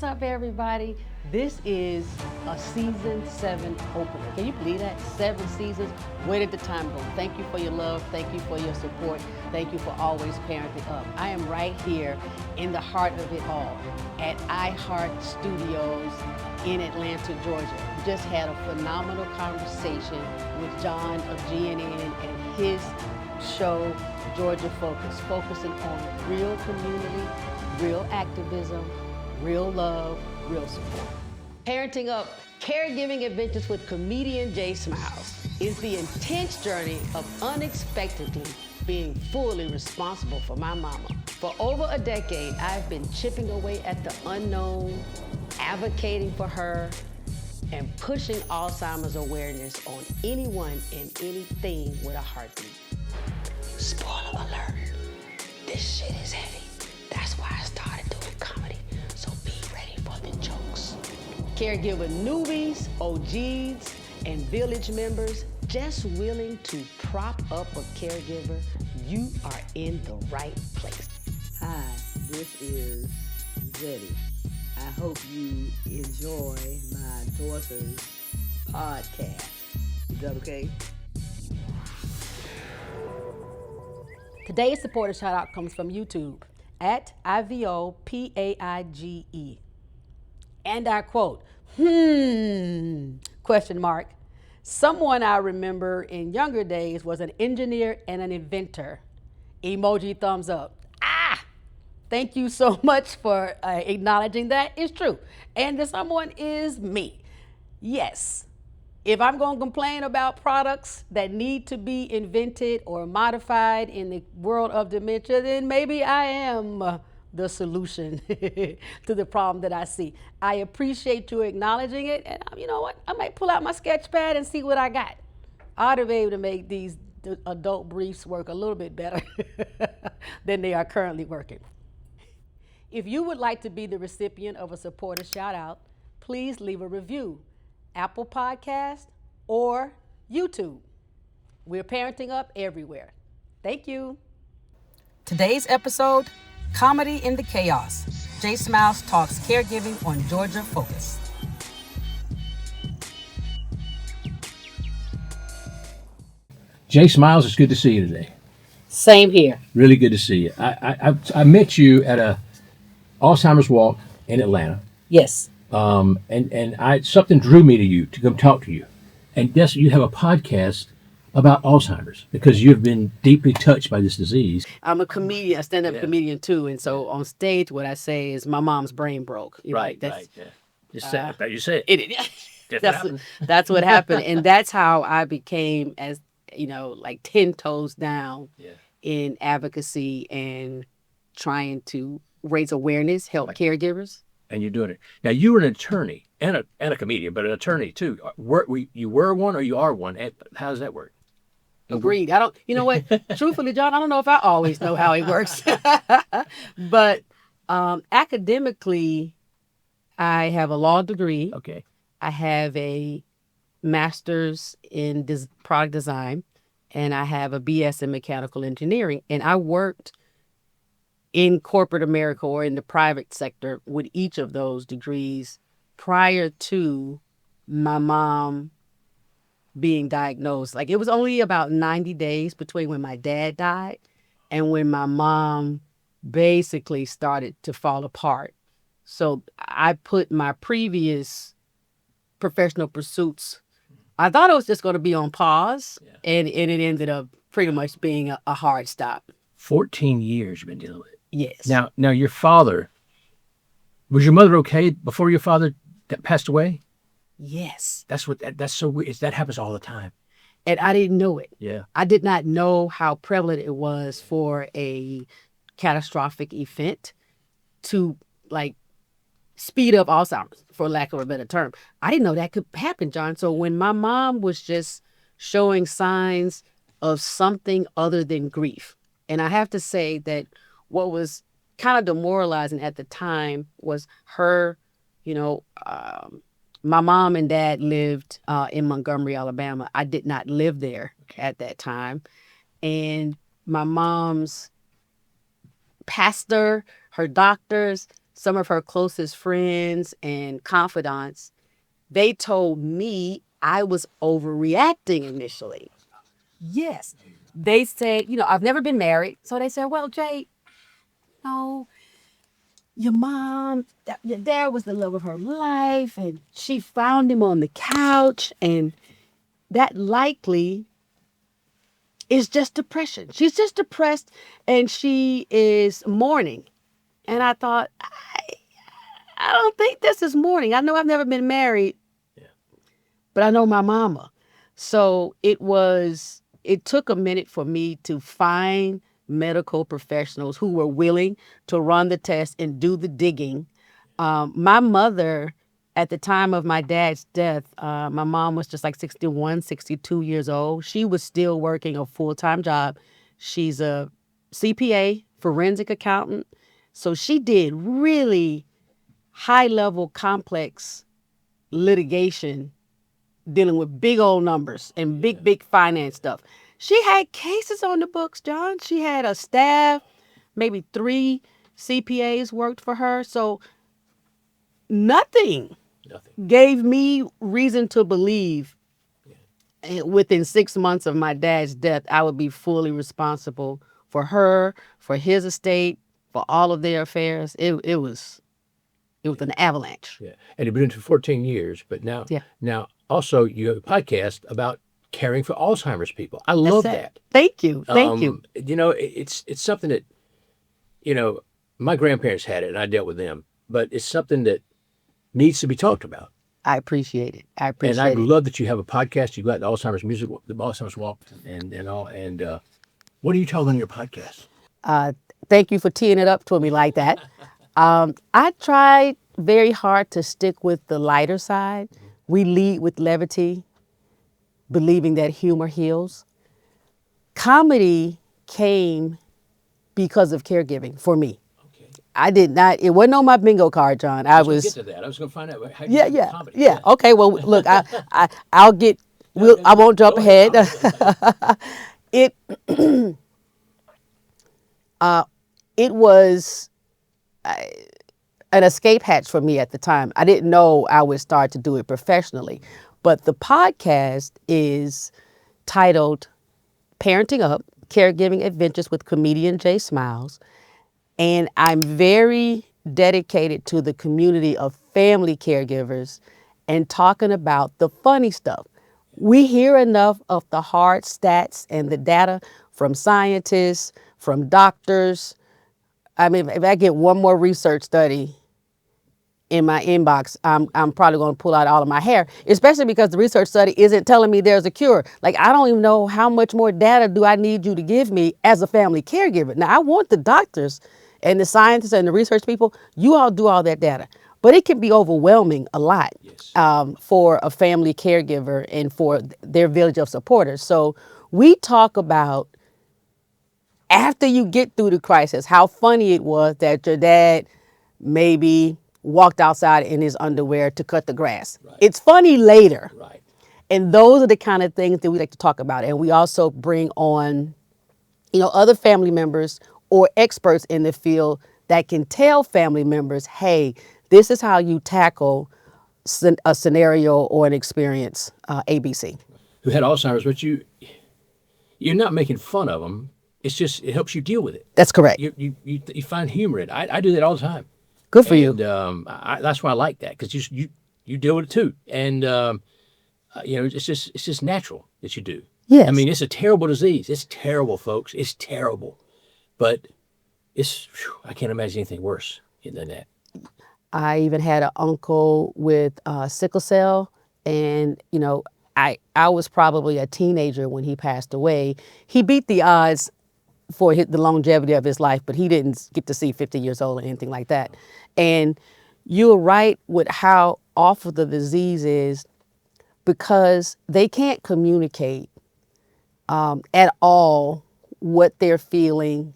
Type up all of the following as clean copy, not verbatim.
up, everybody? This is a season 7 opener. Can you believe that? 7 seasons. Where did the time go? Thank you for your love. Thank you for your support. Thank you for always parenting up. I am right here in the heart of it all at iHeart Studios in Atlanta, Georgia. Just had a phenomenal conversation with John of GNN and his show, Georgia Focus, focusing on real community, real activism, real love, real support. Parenting Up, Caregiving Adventures with comedian Jay Smiles is the intense journey of unexpectedly being fully responsible for my mama. For over a decade, I've been chipping away at the unknown, advocating for her, and pushing Alzheimer's awareness on anyone and anything with a heartbeat. Spoiler alert, this shit is heavy. That's why I started doing comedy, so be ready for the jokes. Caregiver newbies, OGs, and village members just willing to prop up a caregiver, you are in the right place. Hi, this is Zeddy. I hope you enjoy my daughter's podcast. Is that okay? Today's supporter shout out comes from YouTube at IVOPAIGE. And I quote, question mark. Someone I remember in younger days was an engineer and an inventor. Emoji thumbs up. Thank you so much for acknowledging that. It's true. And the someone is me. Yes. If I'm going to complain about products that need to be invented or modified in the world of dementia, then maybe I am the solution to the problem that I see. I appreciate you acknowledging it, and you know what? I might pull out my sketch pad and see what I got. I ought to be able to make these adult briefs work a little bit better than they are currently working. If you would like to be the recipient of a supporter shout out, please leave a review. Apple Podcast, or YouTube. We're parenting up everywhere. Thank you. Today's episode, Comedy in the Chaos. Jay Smiles talks caregiving on Georgia Focus. Jay Smiles, it's good to see you today. Same here. Really good to see you. I met you at a Alzheimer's walk in Atlanta. Yes. Something drew me to you to come talk to you, and yes, you have a podcast about Alzheimer's because you've been deeply touched by this disease. I'm a comedian, a stand-up comedian too, and so on stage, what I say is my mom's brain broke. You know, Right. Just say it. You say it. That's what happened, and that's how I became, as you know, like 10 toes down in advocacy and trying to raise awareness, help caregivers. And you're doing it now. You were an attorney and a comedian, but an attorney too. You were one, or you are one? How does that work? Agreed. I don't. You know what? Truthfully, John, I don't know if I always know how it works. But academically, I have a law degree. Okay. I have a master's in product design, and I have a BS in mechanical engineering. And I worked in corporate America or in the private sector with each of those degrees prior to my mom being diagnosed. Like, it was only about 90 days between when my dad died and when my mom basically started to fall apart. So I put my previous professional pursuits, I thought it was just going to be on pause, and it ended up pretty much being a hard stop. 14 years you've been dealing with it. Yes. Now your father, was your mother okay before your father passed away? Yes. That's so weird. That happens all the time. And I didn't know it. Yeah. I did not know how prevalent it was for a catastrophic event to like speed up Alzheimer's, for lack of a better term. I didn't know that could happen, John. So when my mom was just showing signs of something other than grief, and I have to say that what was kind of demoralizing at the time was her, my mom and dad lived in Montgomery, Alabama. I did not live there at that time. And my mom's pastor, her doctors, some of her closest friends and confidants, they told me I was overreacting initially. Yes. They said, I've never been married. So they said, well, Jay, no, your mom, your dad was the love of her life, and she found him on the couch, and that likely is just depression. She's just depressed, and she is mourning. And I thought, I don't think this is mourning. I know I've never been married, Yeah. but I know my mama. So it took a minute for me to find medical professionals who were willing to run the test and do the digging. My mother, at the time of my dad's death, my mom was just like 61, 62 years old. She was still working a full-time job. She's a CPA, forensic accountant. So she did really high-level, complex litigation dealing with big old numbers and big finance stuff. She had cases on the books, John. She had a staff, maybe 3 CPAs worked for her. So nothing Nothing. gave me reason to believe within 6 months of my dad's death, I would be fully responsible for her, for his estate, for all of their affairs. It was an avalanche. Yeah. And you've been doing it for 14 years, but now, Yeah. now also you have a podcast about caring for Alzheimer's people. I love That's it. that. Thank you. Thank you. You know, it's something that, my grandparents had it and I dealt with them, but it's something that needs to be talked about. I appreciate it. I And appreciate I it. love that you have a podcast. You got the Alzheimer's music, the Alzheimer's walk, and all. And what are you talking on your podcast? Thank you for teeing it up to me like that. I tried very hard to stick with the lighter side. We lead with levity, believing that humor heals. Comedy came because of caregiving for me. Okay. I did not. It wasn't on my bingo card, John. I was going to get to that. I was going to find out how you do comedy. Yeah. Okay. Well, look, I'll get. I won't jump Go ahead. It it was an escape hatch for me at the time. I didn't know I would start to do it professionally, but the podcast is titled "Parenting Up: Caregiving Adventures with Comedian Jay Smiles." And I'm very dedicated to the community of family caregivers and talking about the funny stuff. We hear enough of the hard stats and the data from scientists, from doctors. I mean, if I get one more research study in my inbox, I'm probably going to pull out all of my hair, especially because the research study isn't telling me there's a cure. Like, I don't even know how much more data do I need you to give me as a family caregiver. Now, I want the doctors and the scientists and the research people, you all do all that data. But it can be overwhelming a lot for a family caregiver and for their village of supporters. So we talk about, after you get through the crisis, how funny it was that your dad maybe walked outside in his underwear to cut the grass. Right. It's funny later. Right. And those are the kind of things that we like to talk about. And we also bring on, other family members or experts in the field that can tell family members, hey, this is how you tackle a scenario or an experience, ABC. Who had Alzheimer's, but you're not making fun of them. It's just, it helps you deal with it. That's correct. You find humor in it. I do that all the time. Good for you. And that's why I like that, because you deal with it too. And it's just natural that you do. Yes. I mean, it's a terrible disease. It's terrible, folks. It's terrible. But I can't imagine anything worse than that. I even had an uncle with sickle cell, and I was probably a teenager when he passed away. He beat the odds for the longevity of his life, but he didn't get to see 50 years old or anything like that. And you're right with how awful the disease is, because they can't communicate at all what they're feeling,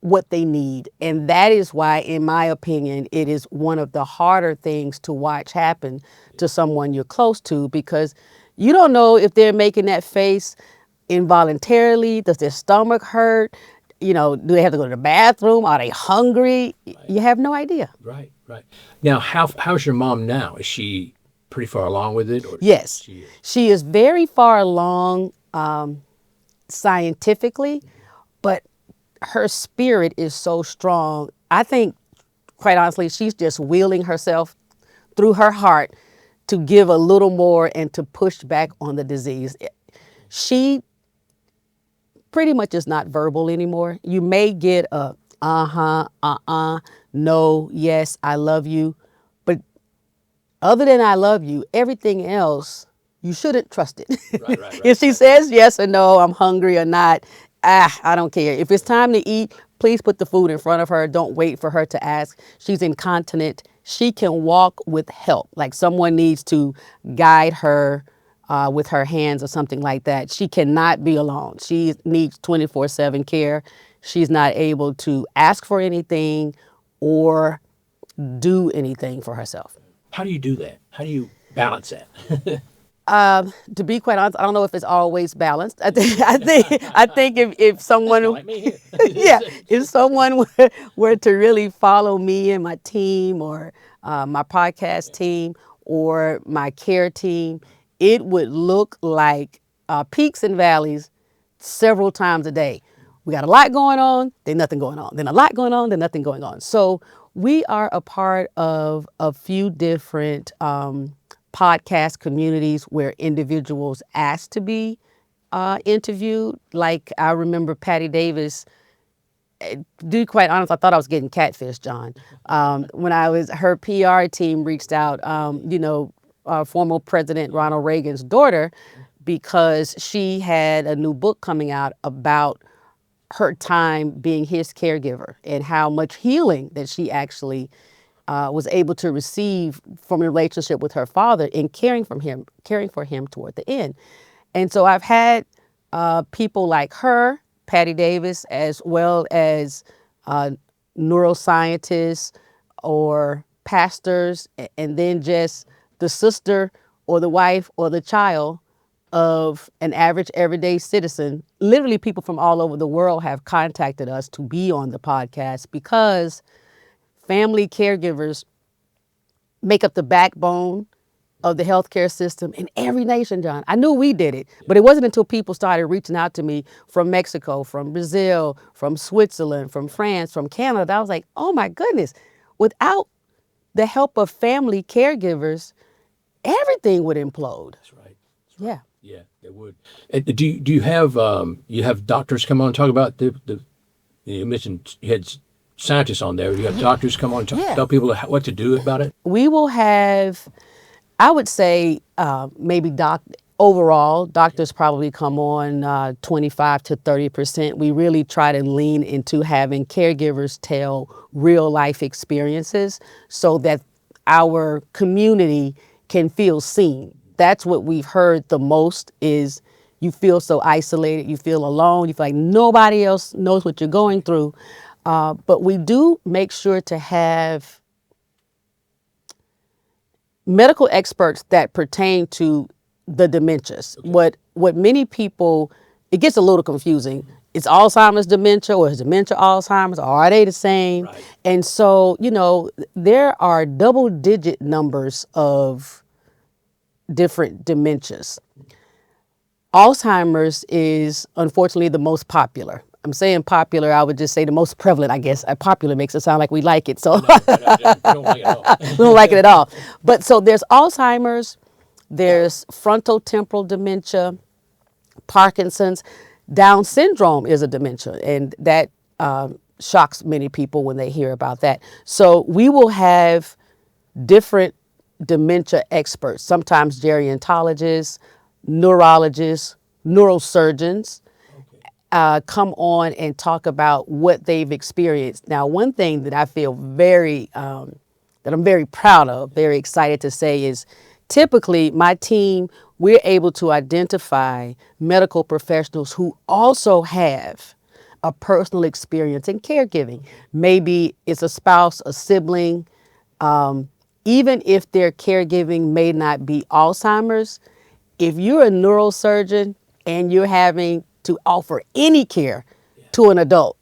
what they need. And that is why, in my opinion, it is one of the harder things to watch happen to someone you're close to, because you don't know if they're making that face involuntarily. Does their stomach hurt? Do they have to go to the bathroom? Are they hungry? You have no idea. Right, right. Now, how's your mom now? Is she pretty far along with it? Or Yes, she is? she is very far along scientifically, but her spirit is so strong. I think, quite honestly, she's just wheeling herself through her heart to give a little more and to push back on the disease. She pretty much is not verbal anymore. You may get a no, yes, I love you. But other than I love you, everything else, you shouldn't trust it. Right, right, right. If she says yes or no, I'm hungry or not, I don't care. If it's time to eat, please put the food in front of her. Don't wait for her to ask. She's incontinent. She can walk with help. Like someone needs to guide her with her hands or something like that. She cannot be alone. She needs 24/7 care. She's not able to ask for anything or do anything for herself. How do you do that? How do you balance that? To be quite honest, I don't know if it's always balanced. I think if someone, Like me here. yeah, if someone were to really follow me and my team or my podcast team or my care team, it would look like peaks and valleys several times a day. We got a lot going on, then nothing going on. Then a lot going on, then nothing going on. So we are a part of a few different podcast communities where individuals ask to be interviewed. Like I remember Patty Davis. To be quite honest, I thought I was getting catfish, John. When her PR team reached out, former President Ronald Reagan's daughter, because she had a new book coming out about her time being his caregiver and how much healing that she actually was able to receive from a relationship with her father in caring for him toward the end. And so I've had people like her, Patty Davis, as well as neuroscientists or pastors, and then just the sister or the wife or the child of an average everyday citizen. Literally people from all over the world have contacted us to be on the podcast because family caregivers make up the backbone of the healthcare system in every nation, John. I knew we did it, but it wasn't until people started reaching out to me from Mexico, from Brazil, from Switzerland, from France, from Canada, that I was like, oh my goodness, without the help of family caregivers, everything would implode. That's right. Yeah. Yeah, it would. Do you have doctors come on and talk about you mentioned you had scientists on there. You have doctors come on and tell people what to do about it? We will have, I would say, maybe overall, doctors probably come on 25 to 30%. We really try to lean into having caregivers tell real life experiences so that our community can feel seen. That's what we've heard the most is you feel so isolated, you feel alone, you feel like nobody else knows what you're going through. But we do make sure to have medical experts that pertain to the dementias. Okay. What many people, it gets a little confusing. It's Alzheimer's dementia or is dementia Alzheimer's, or are they the same? Right. And so, there are double-digit numbers of different dementias. Alzheimer's is unfortunately the most popular. I'm saying popular, I would just say the most prevalent, I guess. Popular makes it sound like we like it. So No, I don't like it at all. we don't like it at all. But so there's Alzheimer's, there's frontotemporal dementia, Parkinson's. Down syndrome is a dementia, and that shocks many people when they hear about that. So we will have different dementia experts, sometimes gerontologists, neurologists, neurosurgeons, come on and talk about what they've experienced. Now, one thing that I feel that I'm very proud of, very excited to say is typically my team, we're able to identify medical professionals who also have a personal experience in caregiving. Maybe it's a spouse, a sibling, even if their caregiving may not be Alzheimer's. If you're a neurosurgeon and you're having to offer any care to an adult,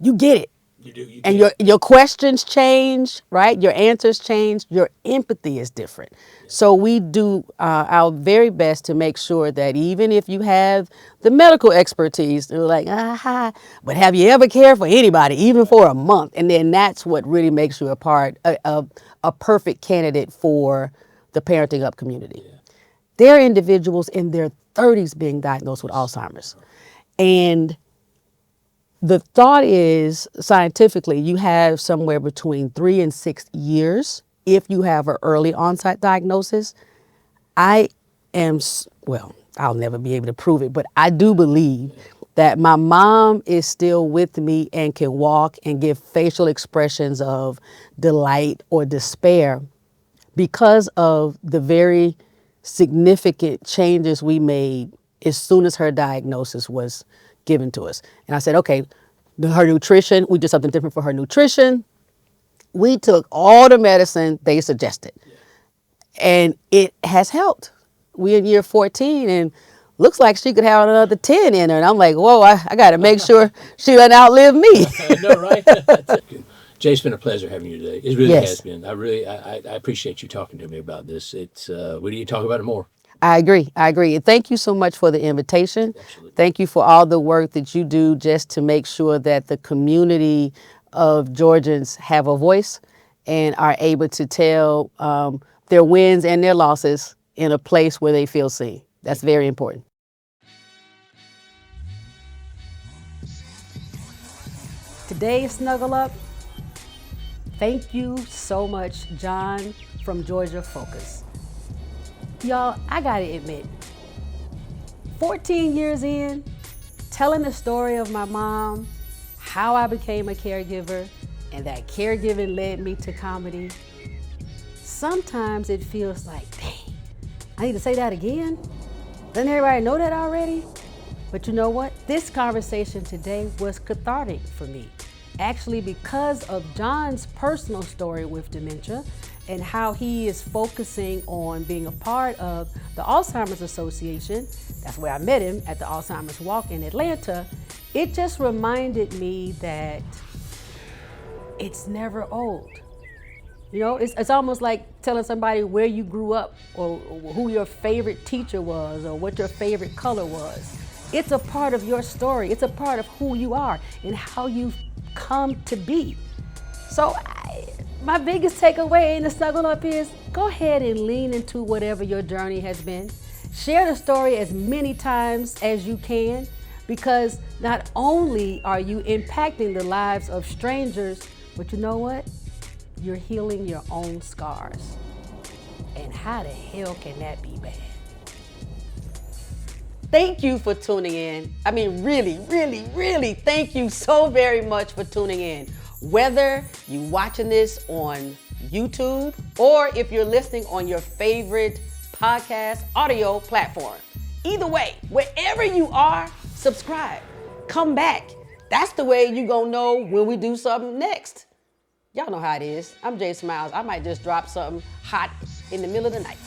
you get it. You do. You And get your questions change, right? Your answers change. Your empathy is different. So we do our very best to make sure that even if you have the medical expertise, they're like, but have you ever cared for anybody, even for a month? And then that's what really makes you a perfect candidate for the parenting up community. There are individuals in their 30s being diagnosed with Alzheimer's. And the thought is, scientifically, you have somewhere between 3 and 6 years if you have an early onset diagnosis. I am, well, I'll never be able to prove it, but I do believe that my mom is still with me and can walk and give facial expressions of delight or despair because of the very significant changes we made as soon as her diagnosis was given to us. And I said, okay, her nutrition, we did something different for her nutrition. We took all the medicine they suggested. And it has helped. We're in year 14 and looks like she could have another 10 in her. And I'm like, whoa, I got to make sure she doesn't outlive me. I know, right? Jay, it's been a pleasure having you today. It really has been. I appreciate you talking to me about this. We need to talk about it more. I agree. And thank you so much for the invitation. Absolutely. Thank you for all the work that you do just to make sure that the community of Georgians have a voice and are able to tell their wins and their losses in a place where they feel seen. That's very important. Today's Snuggle Up, thank you so much, John from Georgia Focus. Y'all, I gotta admit, 14 years in, telling the story of my mom, how I became a caregiver, and that caregiving led me to comedy, sometimes it feels like, dang, I need to say that again? Doesn't everybody know that already? But you know what? This conversation today was cathartic for me. Actually, because of John's personal story with dementia and how he is focusing on being a part of the Alzheimer's Association. That's where I met him, at the Alzheimer's Walk in Atlanta. It just reminded me that it's never old. You know, it's almost like telling somebody where you grew up or who your favorite teacher was or what your favorite color was. It's a part of your story. It's a part of who you are and how you've come to be. So my biggest takeaway in the Snuggle Up is go ahead and lean into whatever your journey has been. Share the story as many times as you can, because not only are you impacting the lives of strangers, but you know what? You're healing your own scars. And how the hell can that be bad? Thank you for tuning in. I mean, really, really, really, thank you so very much for tuning in. Whether you're watching this on YouTube or if you're listening on your favorite podcast audio platform. Either way, wherever you are, subscribe. Come back. That's the way you're going to know when we do something next. Y'all know how it is. I'm Jay Smiles. I might just drop something hot in the middle of the night.